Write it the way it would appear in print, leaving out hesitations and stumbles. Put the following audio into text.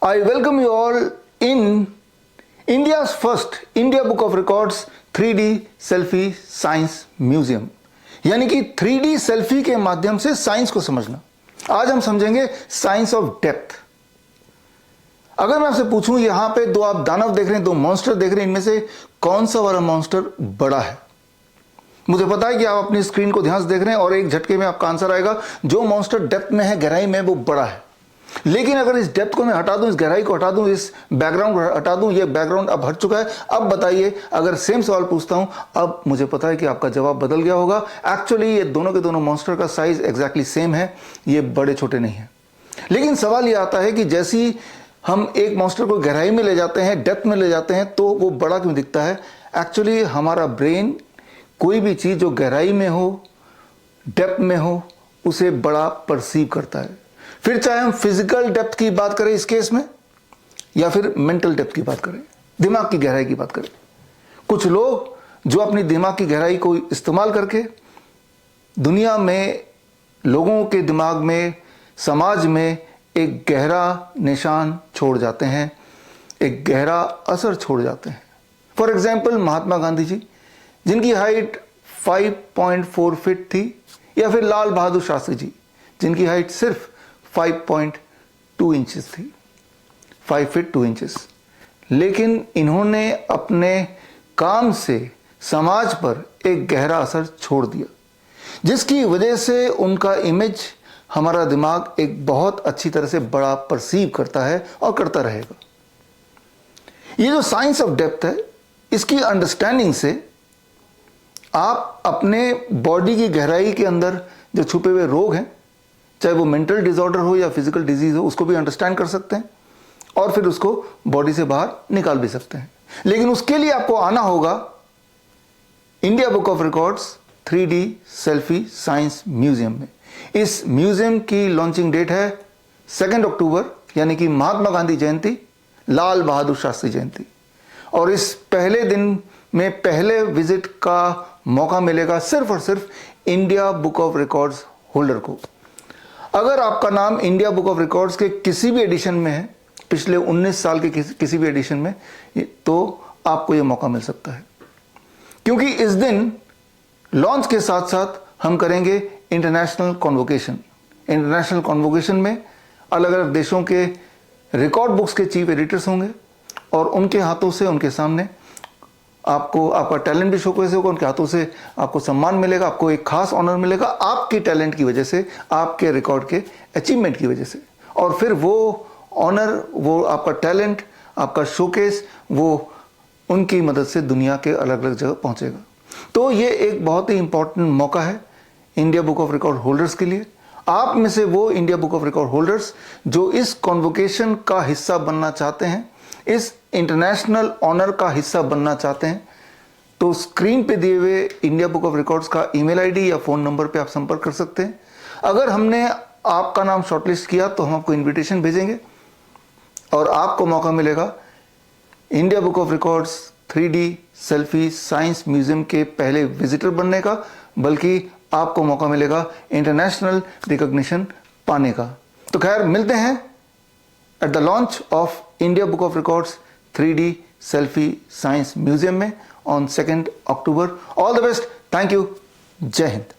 I welcome you all in India's first India Book of Records 3D selfie science museum, यानी कि 3D selfie के माध्यम से science को समझना। आज हम समझेंगे साइंस ऑफ डेप्थ। अगर मैं आपसे पूछूं, यहां पे दो आप दानव देख रहे हैं, दो मॉन्स्टर देख रहे हैं, इनमें से कौन सा वाला मॉन्स्टर बड़ा है? मुझे पता है कि आप अपनी स्क्रीन को ध्यान से देख रहे हैं और एक झटके में आपका आंसर आएगा, जो मॉन्स्टर डेप्थ में है, गहराई में, वो बड़ा है। लेकिन अगर इस डेप्थ को मैं हटा दूं, इस गहराई को हटा दूं, इस बैकग्राउंड को हटा दूं, ये बैकग्राउंड अब हट चुका है। अब बताइए, अगर सेम सवाल पूछता हूं, अब मुझे पता है कि आपका जवाब बदल गया होगा। एक्चुअली ये दोनों के दोनों मॉन्स्टर का साइज एग्जैक्टली सेम है, ये बड़े छोटे नहीं है। लेकिन सवाल ये आता है कि जैसे ही हम एक मॉन्स्टर को गहराई में ले जाते हैं, डेप्थ में ले जाते हैं, तो वो बड़ा क्यों दिखता है? एक्चुअली हमारा ब्रेन कोई भी चीज जो गहराई में हो, डेप्थ में हो, उसे बड़ा परसीव करता है। फिर चाहे हम फिजिकल डेप्थ की बात करें इस केस में, या फिर मेंटल डेप्थ की बात करें, दिमाग की गहराई की बात करें। कुछ लोग जो अपनी दिमाग की गहराई को इस्तेमाल करके दुनिया में, लोगों के दिमाग में, समाज में एक गहरा निशान छोड़ जाते हैं, एक गहरा असर छोड़ जाते हैं। फॉर एग्जाम्पल महात्मा गांधी जी, जिनकी हाइट 5.4 फीट थी, या फिर लाल बहादुर शास्त्री जी, जिनकी हाइट सिर्फ 5.2 इंचेस थी, 5 फीट 2 इंचेस। लेकिन इन्होंने अपने काम से समाज पर एक गहरा असर छोड़ दिया, जिसकी वजह से उनका इमेज हमारा दिमाग एक बहुत अच्छी तरह से बड़ा परसीव करता है और करता रहेगा। ये जो साइंस ऑफ डेप्थ है, इसकी अंडरस्टैंडिंग से आप अपने बॉडी की गहराई के अंदर जो छुपे हुए रोग हैं, चाहे वो मेंटल डिसऑर्डर हो या फिजिकल डिजीज हो, उसको भी अंडरस्टैंड कर सकते हैं और फिर उसको बॉडी से बाहर निकाल भी सकते हैं। लेकिन उसके लिए आपको आना होगा India book of records 3D selfie science museum में। इस म्यूजियम की लॉन्चिंग डेट है 2 अक्टूबर, यानी कि महात्मा गांधी जयंती, लाल बहादुर शास्त्री जयंती। और इस पहले दिन में पहले विजिट का मौका मिलेगा सिर्फ और सिर्फ India book of records holder को। अगर आपका नाम इंडिया बुक ऑफ रिकॉर्ड्स के किसी भी एडिशन में है, पिछले 19 साल के किसी भी एडिशन में, तो आपको यह मौका मिल सकता है। क्योंकि इस दिन लॉन्च के साथ साथ हम करेंगे इंटरनेशनल कॉन्वोकेशन। इंटरनेशनल कॉन्वोकेशन में अलग अलग देशों के रिकॉर्ड बुक्स के चीफ एडिटर्स होंगे और उनके हाथों से, उनके सामने आपको आपका टैलेंट भी शोकेस होगा, उनके हाथों से आपको सम्मान मिलेगा, आपको एक खास ऑनर मिलेगा, आपके टैलेंट की वजह से, आपके रिकॉर्ड के अचीवमेंट की वजह से। और फिर वो ऑनर, वो आपका टैलेंट, आपका शोकेस, वो उनकी मदद से दुनिया के अलग अलग जगह पहुंचेगा। तो ये एक बहुत ही इंपॉर्टेंट मौका है India book of record holders के लिए। आप में से वो India book of record holders जो इस कॉन्वोकेशन का हिस्सा बनना चाहते हैं, इस इंटरनेशनल ऑनर का हिस्सा बनना चाहते हैं, तो स्क्रीन पे दिए हुए इंडिया बुक ऑफ रिकॉर्ड्स का ईमेल आईडी या फोन नंबर पे आप संपर्क कर सकते हैं। अगर हमने आपका नाम शॉर्टलिस्ट किया तो हम आपको इनविटेशन भेजेंगे और आपको मौका मिलेगा India book of records 3D selfie science museum के पहले विजिटर बनने का, बल्कि आपको मौका मिलेगा इंटरनेशनल रिकॉग्निशन पाने का। तो खैर, मिलते हैं at the launch of India Book of Records 3D Selfie Science Museum में on 2 October. All the best. Thank you. Jai Hind.